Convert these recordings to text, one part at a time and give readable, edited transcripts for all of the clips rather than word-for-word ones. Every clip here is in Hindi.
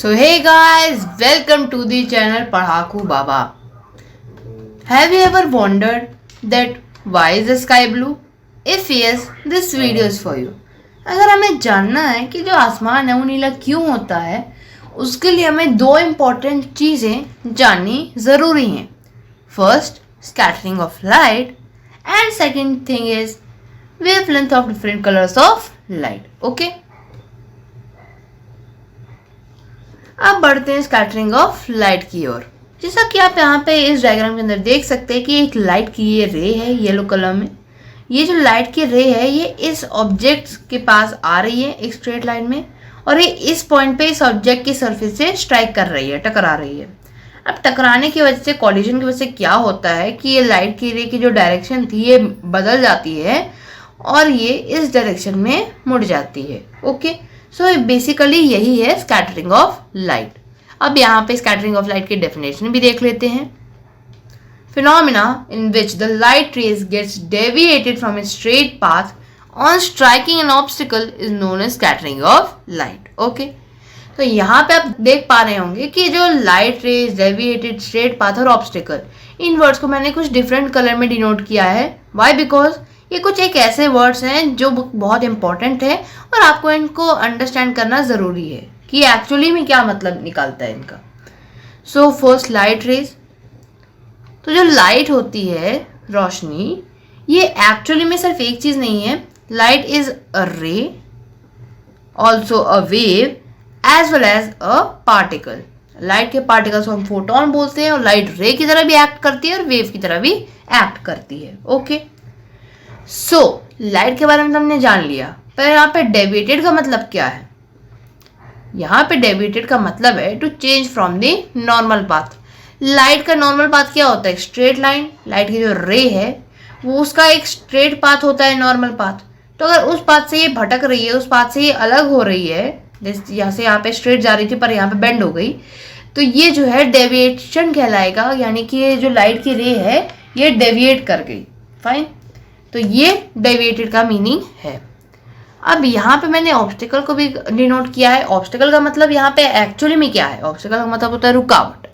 So hey guys, welcome to the channel Padhaku Baba. Have you ever wondered that why is the sky blue? If yes, this video is for you. अगर हमें जानना है कि जो आसमान है वो नीला क्यों होता है, उसके लिए हमें दो इम्पोर्टेंट चीज़ें जाननी ज़रूरी हैं. First, scattering of light and second thing is wavelength of different colours of light. Okay, अब बढ़ते हैं स्कैटरिंग ऑफ लाइट की ओर. जैसा कि आप यहाँ पे इस डायग्राम के अंदर देख सकते हैं कि एक लाइट की ये रे है येलो कलर में. ये जो लाइट की रे है ये इस ऑब्जेक्ट के पास आ रही है एक स्ट्रेट लाइन में, और ये इस पॉइंट पे इस ऑब्जेक्ट की सरफेस से स्ट्राइक कर रही है, टकरा रही है. अब टकराने की वजह से, कॉलिजन की वजह से क्या होता है कि ये लाइट की रे की जो डायरेक्शन थी ये बदल जाती है और ये इस डायरेक्शन में मुड़ जाती है. ओके, सो बेसिकली यही है स्कैटरिंग ऑफ लाइट. अब यहाँ पे स्कैटरिंग ऑफ लाइट की डेफिनेशन भी देख लेते हैं. Phenomena in which the light rays gets deviated from a straight path on striking an obstacle is known as scattering of light. Okay, तो यहाँ पे आप देख पा रहे होंगे कि जो light rays, deviated, straight path और ऑब्स्टिकल, इन वर्ड्स को मैंने कुछ डिफरेंट कलर में डिनोट किया है. वाई? बिकॉज ये कुछ एक ऐसे वर्ड्स हैं जो बहुत इंपॉर्टेंट है और आपको इनको अंडरस्टैंड करना ज़रूरी है कि एक्चुअली में क्या मतलब निकालता है इनका. So first, light rays. तो जो लाइट होती है, रोशनी, ये एक्चुअली में सिर्फ एक चीज़ नहीं है. Light is a ray, also a wave, as well as a particle. Light के पार्टिकल्स को हम फोटोन बोलते हैं और लाइट रे की तरह भी एक्ट करती है और वेव की तरह भी एक्ट करती है. ओके, सो लाइट के बारे में तो हमने जान लिया, पर यहाँ पे डेविएटेड का मतलब क्या है? यहाँ पे डेविएटेड का मतलब है to change from the normal path. Light का नॉर्मल पाथ क्या होता है? Straight line. लाइट की जो रे है वो उसका एक स्ट्रेट पाथ होता है, नॉर्मल पाथ. तो अगर उस पाथ से ये भटक रही है, उस पाथ से ये अलग हो रही है, जैसे यहाँ से यहाँ पे स्ट्रेट जा रही थी पर यहाँ पे बेंड हो गई, तो ये जो है डेविएशन कहलाएगा. यानी कि ये जो लाइट की रे है ये डेविएट कर गई. फाइन, तो ये डेविएटेड का मीनिंग है. अब यहाँ पे मैंने ऑब्स्टिकल को भी डिनोट किया है. ऑब्स्टिकल का मतलब यहाँ पे एक्चुअली में क्या है? ऑब्स्टिकल का मतलब होता है रुकावट.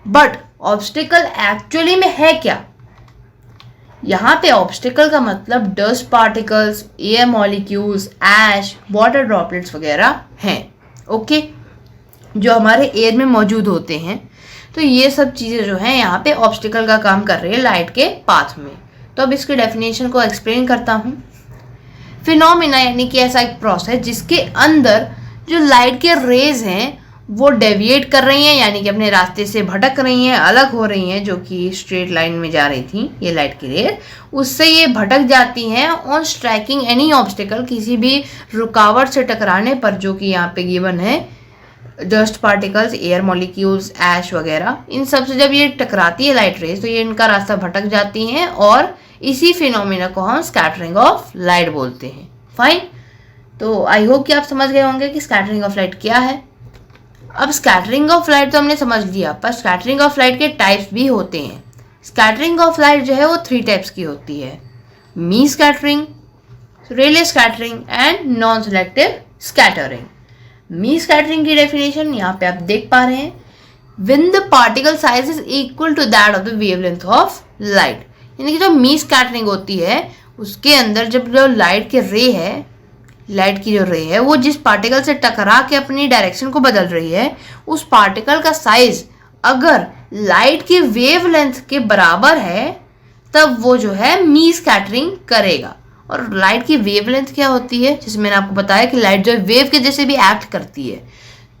बट ऑब्स्टिकल एक्चुअली में है क्या? यहाँ पे ऑब्स्टिकल का मतलब डस्ट पार्टिकल्स, एयर मॉलिक्यूल्स, ऐश, वाटर ड्रॉपलेट्स वगैरह हैं. ओके, जो हमारे एयर में मौजूद होते हैं. तो ये सब चीज़ें जो हैं यहाँ पे ऑब्स्टिकल का काम कर रही है लाइट के पाथ में. तो अब इसकी डेफिनेशन को एक्सप्लेन करता हूँ. फिनोमिना यानी कि ऐसा एक प्रोसेस जिसके अंदर जो लाइट के रेज हैं वो डेविएट कर रही हैं, यानी कि अपने रास्ते से भटक रही हैं, अलग हो रही हैं, जो कि स्ट्रेट लाइन में जा रही थी ये लाइट की रेज, उससे ये भटक जाती हैं ऑन स्ट्राइकिंग एनी ऑब्स्टिकल, किसी भी रुकावट से टकराने पर, जो कि यहाँ पे गिवन है डस्ट पार्टिकल्स, एयर मॉलिक्यूल्स, ऐश वगैरह. इन सब से जब ये टकराती है लाइट रेज तो ये इनका रास्ता भटक जाती हैं और इसी फिनोमिना को हम स्कैटरिंग ऑफ लाइट बोलते हैं. फाइन, तो आई होप कि आप समझ गए होंगे कि स्कैटरिंग ऑफ लाइट क्या है. अब स्कैटरिंग ऑफ लाइट तो हमने समझ लिया, पर स्कैटरिंग ऑफ लाइट के टाइप्स भी होते हैं. स्कैटरिंग ऑफ लाइट जो है वो 3 टाइप्स की होती है: Mie scattering, Rayleigh scattering and non selective scattering. Mie scattering की डेफिनेशन यहाँ पे आप देख पा रहे हैं. When the particle size is equal to that of the wavelength of light. यानी कि जो मी स्कैटरिंग होती है उसके अंदर जब जो लाइट की रे है, लाइट की जो रे है वो जिस पार्टिकल से टकरा के अपनी डायरेक्शन को बदल रही है, उस पार्टिकल का साइज अगर लाइट की वेवलेंथ के बराबर है तब वो जो है मी स्कैटरिंग करेगा. और लाइट की वेवलेंथ क्या होती है? जैसे मैंने आपको बताया कि लाइट जो है वेव के जैसे भी एक्ट करती है.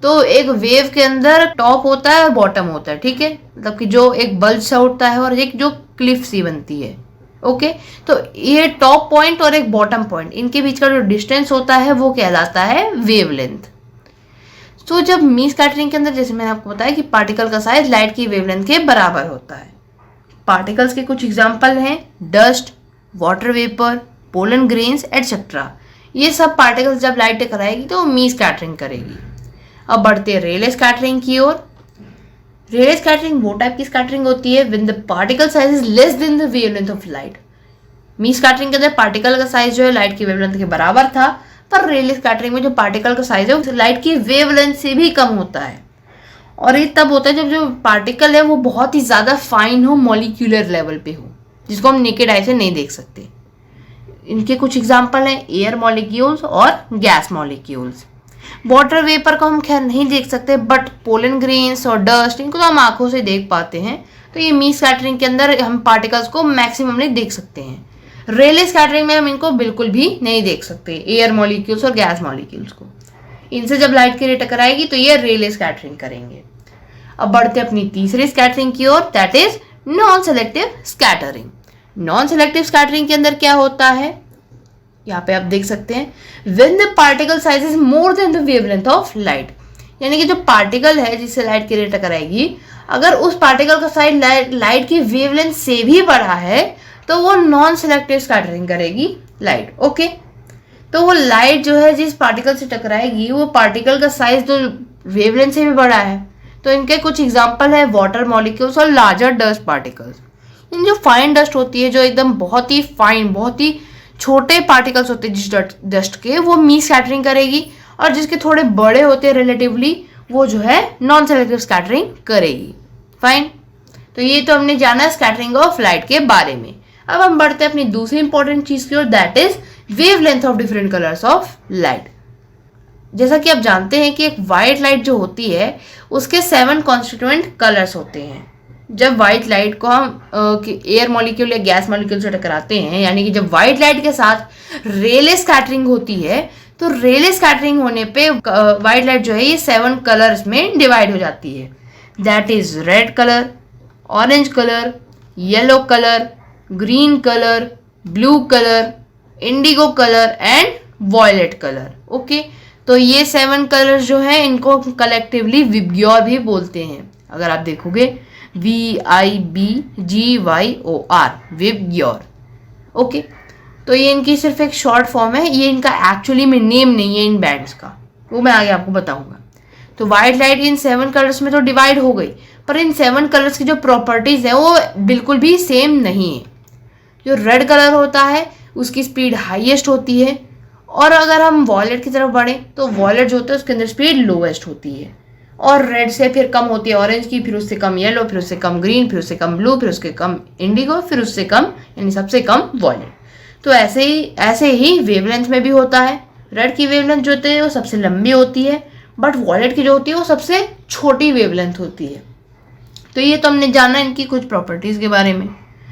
तो एक वेव के अंदर टॉप होता है और बॉटम होता है. ठीक है, मतलब कि जो एक बल्ज सा उठता है और एक जो क्लिफ सी बनती है. ओके, तो ये टॉप पॉइंट और एक बॉटम पॉइंट, इनके बीच का जो डिस्टेंस होता है वो कहलाता है वेवलेंथ. तो जब मी स्कैटरिंग के अंदर, जैसे मैंने आपको बताया कि पार्टिकल का साइज लाइट की वेवलेंथ के बराबर होता है. पार्टिकल्स के कुछ एग्जाम्पल हैं: dust, water vapour, pollen grains etcetera. ये सब पार्टिकल्स जब लाइट टकराएगी तो मी स्कैटरिंग करेगी. अब बढ़ते हैं रेले स्कैटरिंग की ओर. रेले स्कैटरिंग वो टाइप की स्कैटरिंग होती है when the particle size is less than the wavelength of light. Me scattering के अंदर पार्टिकल का साइज जो है लाइट की वेवलेंथ के बराबर था, पर रेले स्कैटरिंग में जो पार्टिकल का साइज है वो लाइट की वेवलेंथ से भी कम होता है. और ये तब होता है जब जो पार्टिकल है वो बहुत ही ज़्यादा फाइन हो, मॉलिक्यूलर लेवल पे हो, जिसको हम नेकेड आई से नहीं देख सकते। इनके कुछ एग्जाम्पल हैं एयर मॉलिक्यूल्स और गैस मॉलिक्यूल्स। वाटर वेपर को हम खैर नहीं देख सकते, बट पोलन ग्रेन्स और डस्ट इनको तो हम आंखों से देख पाते हैं। तो ये मीन स्कैटरिंग के अंदर हम पार्टिकल्स को मैक्सिममली देख सकते हैं। रेले स्कैटरिंग में हम इनको बिल्कुल भी नहीं देख सकते, एयर मॉलिक्यूल्स और गैस मॉलिक्यूल्स को। इनसे जब लाइट की रे टकराएगी तो ये रेले स्कैटरिंग करेंगे। अब बढ़ते अपनी तीसरी स्कैटरिंग की ओर, that is non selective scattering. Non selective scattering के अंदर क्या होता है, यहाँ पे आप देख सकते हैं, when the particle size is more than the wavelength of light, यानी कि जो पार्टिकल है जिससे लाइट की रे टकराएगी, अगर उस पार्टिकल का साइज लाइट की वेवलेंथ से भी बड़ा है तो वो नॉन सेलेक्टिव स्कैटरिंग करेगी लाइट। ओके, तो वो लाइट जो है जिस पार्टिकल से टकराएगी वो पार्टिकल का साइज जो वेवलेंथ से भी बड़ा है। तो इनके कुछ एग्जांपल है वाटर मॉलिक्यूल्स और लार्जर डस्ट पार्टिकल्स। इन जो फाइन डस्ट होती है, जो एकदम बहुत ही फाइन, बहुत ही छोटे पार्टिकल्स होते हैं जिस डस्ट के, वो मीन स्कैटरिंग करेगी, और जिसके थोड़े बड़े होते हैं रिलेटिवली, वो जो है नॉन सेलेक्टिव स्कैटरिंग करेगी। फाइन, तो ये तो हमने जाना स्कैटरिंग ऑफ लाइट के बारे में। अब हम बढ़ते हैं अपनी दूसरी इंपॉर्टेंट चीज की ओर, that is wavelength of different colours of light. जैसा कि आप जानते हैं कि एक वाइट लाइट जो होती है उसके 7 कॉन्स्टिट्यूएंट कलर्स होते हैं। जब वाइट लाइट को हम एयर मॉलिक्यूल या गैस मॉलिक्यूल से टकराते हैं, यानी कि जब वाइट लाइट के साथ रेले स्कैटरिंग होती है, तो रेले स्कैटरिंग होने पे वाइट लाइट जो है ये 7 कलर्स में डिवाइड हो जाती है। That is red colour, orange colour, yellow colour, green colour, blue colour, indigo colour and violet colour. Okay, तो ये 7 कलर्स जो हैं इनको कलेक्टिवली विबग्योर भी बोलते हैं। अगर आप देखोगे VIBGYOR, विबग्योर। ओके, तो ये इनकी सिर्फ एक शॉर्ट फॉर्म है, ये इनका एक्चुअली में नेम नहीं है इन बैंड्स का, वो मैं आगे आपको बताऊंगा। तो वाइट लाइट इन 7 कलर्स में तो डिवाइड हो गई, पर इन 7 कलर्स की जो प्रॉपर्टीज है वो बिल्कुल भी सेम नहीं है। जो रेड कलर होता है उसकी स्पीड हाईएस्ट होती है, और अगर हम वॉयलेट की तरफ बढ़े तो वॉयलेट जो होता है उसके अंदर स्पीड लोएस्ट होती है, और रेड से फिर कम होती है ऑरेंज की, फिर उससे कम येलो, फिर उससे कम ग्रीन, फिर उससे कम ब्लू, फिर उससे कम इंडिगो, फिर उससे कम यानी सबसे कम वॉयलेट। तो ऐसे ही वेवलेंथ में भी होता है। रेड की वेवलेंथ जो होती है वो सबसे लंबी होती है, बट वॉयलेट की जो होती है वो सबसे छोटी वेवलेंथ होती है। तो ये तो हमने जाना इनकी कुछ प्रॉपर्टीज के बारे में।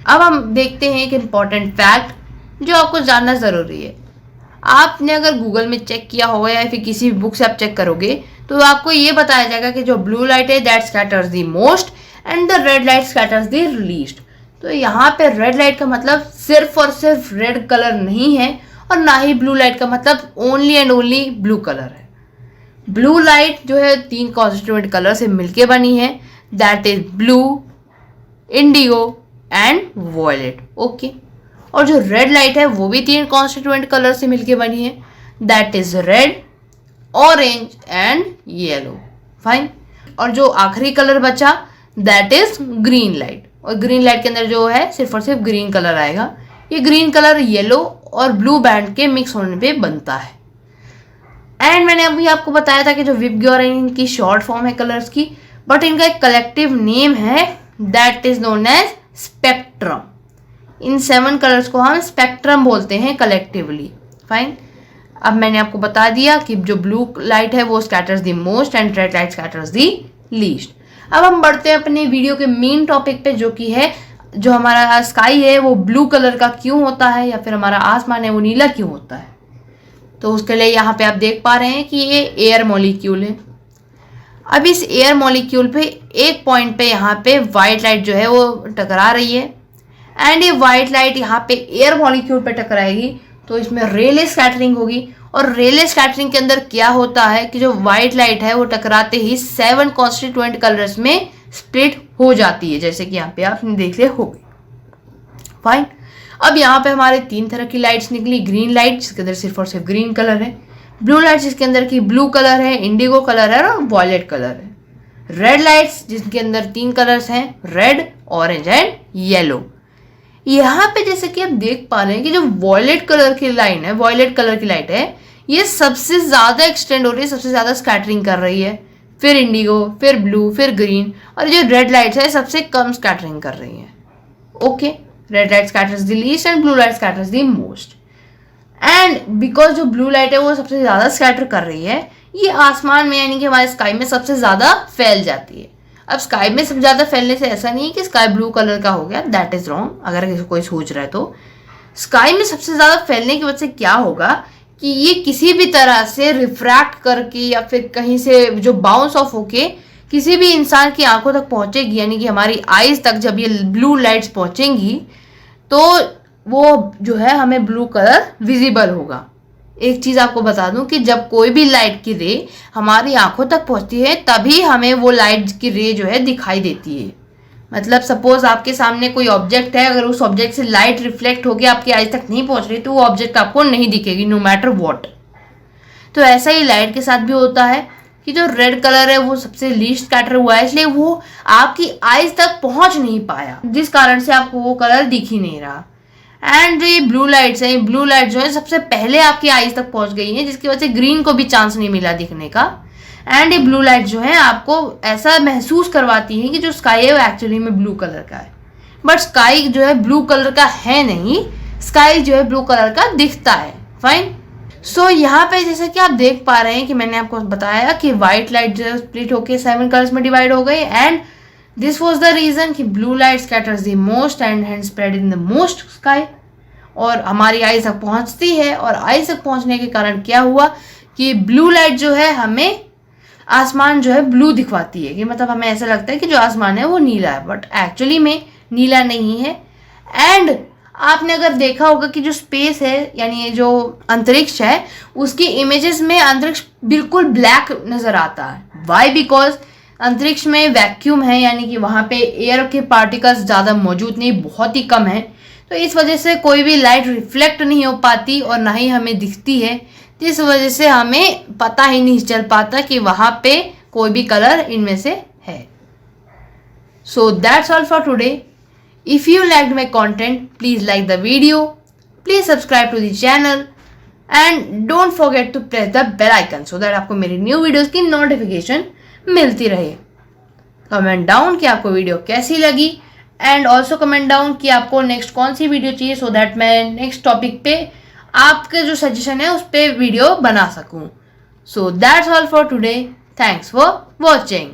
अब हम देखते हैं एक इम्पॉर्टेंट फैक्ट जो आपको जानना ज़रूरी है। आपने अगर गूगल में चेक किया होगा या फिर किसी बुक से आप चेक करोगे तो आपको ये बताया जाएगा कि जो ब्लू लाइट है that scatters the most and the red light scatters the least. तो यहाँ पे रेड लाइट का मतलब सिर्फ और सिर्फ रेड कलर नहीं है, और ना ही ब्लू लाइट का मतलब only and only blue colour है। ब्लू लाइट जो है 3 कॉन्स्टिट्यूएंट कलर से मिलके बनी है, that is blue, indigo and violet. Okay, और जो रेड लाइट है वो भी 3 कॉन्स्टिट्यूएंट कलर से मिलके बनी है, that is red, orange and yellow. Fine, और जो आखिरी कलर बचा दैट इज ग्रीन लाइट, और ग्रीन लाइट के अंदर जो है सिर्फ और सिर्फ ग्रीन कलर आएगा। ये ग्रीन कलर येलो और ब्लू बैंड के मिक्स होने पे बनता है। एंड मैंने अभी आपको बताया था कि जो विबग्योर है इनकी शॉर्ट फॉर्म है कलर्स की, बट इनका एक कलेक्टिव नेम है that is known as spectrum. इन 7 कलर्स को हम स्पेक्ट्रम बोलते हैं कलेक्टिवली। फाइन, अब मैंने आपको बता दिया कि जो ब्लू लाइट है वो scatters the most and red light scatters the least. अब हम बढ़ते हैं अपने वीडियो के मेन टॉपिक पे, जो कि है जो हमारा स्काई है वो ब्लू कलर का क्यों होता है, या फिर हमारा आसमान है वो नीला क्यों होता है। तो उसके लिए यहाँ पे आप देख पा रहे हैं कि ये एयर मॉलिक्यूल है। अब इस एयर मॉलिक्यूल पे एक पॉइंट पे यहाँ पे वाइट लाइट जो है वो टकरा रही है, एंड ये वाइट लाइट यहाँ पे एयर मॉलिक्यूल पे टकराएगी तो इसमें रेले स्कैटरिंग होगी। और रेले स्कैटरिंग के अंदर क्या होता है कि जो वाइट लाइट है वो टकराते ही 7 कॉन्स्टिट्यूएंट कलर्स में स्प्लिट हो जाती है, जैसे कि यहाँ पे आपने देख लिया होगी। फाइन, अब यहाँ पे हमारे 3 तरह की लाइट्स निकली। ग्रीन लाइट जिसके अंदर सिर्फ और सिर्फ ग्रीन कलर है, ब्लू लाइट जिसके अंदर की ब्लू कलर है, इंडिगो कलर है और वॉयलेट कलर है। रेड लाइट्स जिसके अंदर 3 कलर्स हैं, रेड, ऑरेंज एंड येलो। यहाँ पे जैसे कि आप देख पा रहे हैं कि जो वॉयलेट कलर की लाइन है, वॉयलेट कलर की लाइट है, ये सबसे ज्यादा एक्सटेंड हो रही है, सबसे ज्यादा स्कैटरिंग कर रही है। फिर इंडिगो, फिर ब्लू, फिर ग्रीन, और जो रेड लाइट्स है सबसे कम स्कैटरिंग कर रही है। Okay, red light scatters the least and blue light scatters the most. And because जो ब्लू लाइट है वो सबसे ज़्यादा स्कैटर कर रही है, ये आसमान में यानी कि हमारे स्काई में सबसे ज़्यादा फैल जाती है। अब स्काई में सबसे ज़्यादा फैलने से ऐसा नहीं है कि स्काई ब्लू कलर का हो गया, दैट इज़ रॉन्ग। अगर कोई सोच रहा है तो स्काई में सबसे ज़्यादा फैलने की वजह से क्या होगा कि ये किसी भी तरह से रिफ्रैक्ट करके या फिर कहीं से जो बाउंस ऑफ होके किसी भी इंसान की आंखों तक पहुंचेगी, यानी कि हमारी आईज तक जब ये ब्लू लाइट्स पहुंचेंगी तो वो जो है हमें ब्लू कलर विजिबल होगा। एक चीज़ आपको बता दूं कि जब कोई भी लाइट की रे हमारी आंखों तक पहुंचती है तभी हमें वो लाइट की रे जो है दिखाई देती है। मतलब सपोज आपके सामने कोई ऑब्जेक्ट है, अगर उस ऑब्जेक्ट से लाइट रिफ्लेक्ट होकर आपकी आईज तक नहीं पहुंच रही तो वो ऑब्जेक्ट आपको नहीं दिखेगी, नो मैटर व्हाट। तो ऐसा ही लाइट के साथ भी होता है कि जो रेड कलर है वो सबसे लीस्ट स्कैटर हुआ है, इसलिए वो आपकी आईज तक पहुंच नहीं पाया, जिस कारण से आपको वो कलर दिख ही नहीं रहा। एंड ये ब्लू लाइट्स हैं, ब्लू लाइट जो है सबसे पहले आपकी आईज तक पहुंच गई है, जिसकी वजह से ग्रीन को भी चांस नहीं मिला दिखने का। एंड ये ब्लू लाइट जो है आपको ऐसा महसूस करवाती है कि जो स्काई है वो एक्चुअली में ब्लू कलर का है, बट स्काई जो है ब्लू कलर का है नहीं, स्काई जो है ब्लू कलर का दिखता है। फाइन। सो यहाँ पे जैसे कि आप देख पा रहे हैं कि मैंने आपको बताया कि व्हाइट लाइट जो है स्प्लिट होके 7 कलर्स में डिवाइड हो गई, and this was the reason कि blue light scatters the most and hand spread in the most sky, और हमारी आई तक पहुंचती है। और आई तक पहुंचने के कारण क्या हुआ कि ब्लू लाइट जो है हमें आसमान जो है ब्लू दिखवाती है, कि मतलब हमें ऐसा लगता है कि जो आसमान है वो नीला है, बट एक्चुअली में नीला नहीं है। एंड आपने अगर देखा होगा कि जो स्पेस है यानी ये जो अंतरिक्ष है उसकी इमेजेस में अंतरिक्ष बिल्कुल ब्लैक नजर आता है। वाई? बिकॉज अंतरिक्ष में वैक्यूम है, यानी कि वहाँ पे एयर के पार्टिकल्स ज़्यादा मौजूद नहीं, बहुत ही कम है, तो इस वजह से कोई भी लाइट रिफ्लेक्ट नहीं हो पाती और ना ही हमें दिखती है, जिस वजह से हमें पता ही नहीं चल पाता कि वहाँ पे कोई भी कलर इनमें से है। So that's all for today. If you liked my content, please like the video, please subscribe to the channel and don't forget to press the bell icon so that आपको मेरी न्यू वीडियोस की नोटिफिकेशन मिलती रहे। कमेंट डाउन कि आपको वीडियो कैसी लगी, एंड ऑल्सो कमेंट डाउन कि आपको नेक्स्ट कौन सी वीडियो चाहिए, सो दैट मैं नेक्स्ट टॉपिक पे आपके जो सजेशन है उस पर वीडियो बना सकूँ। So that's all for today. Thanks for watching.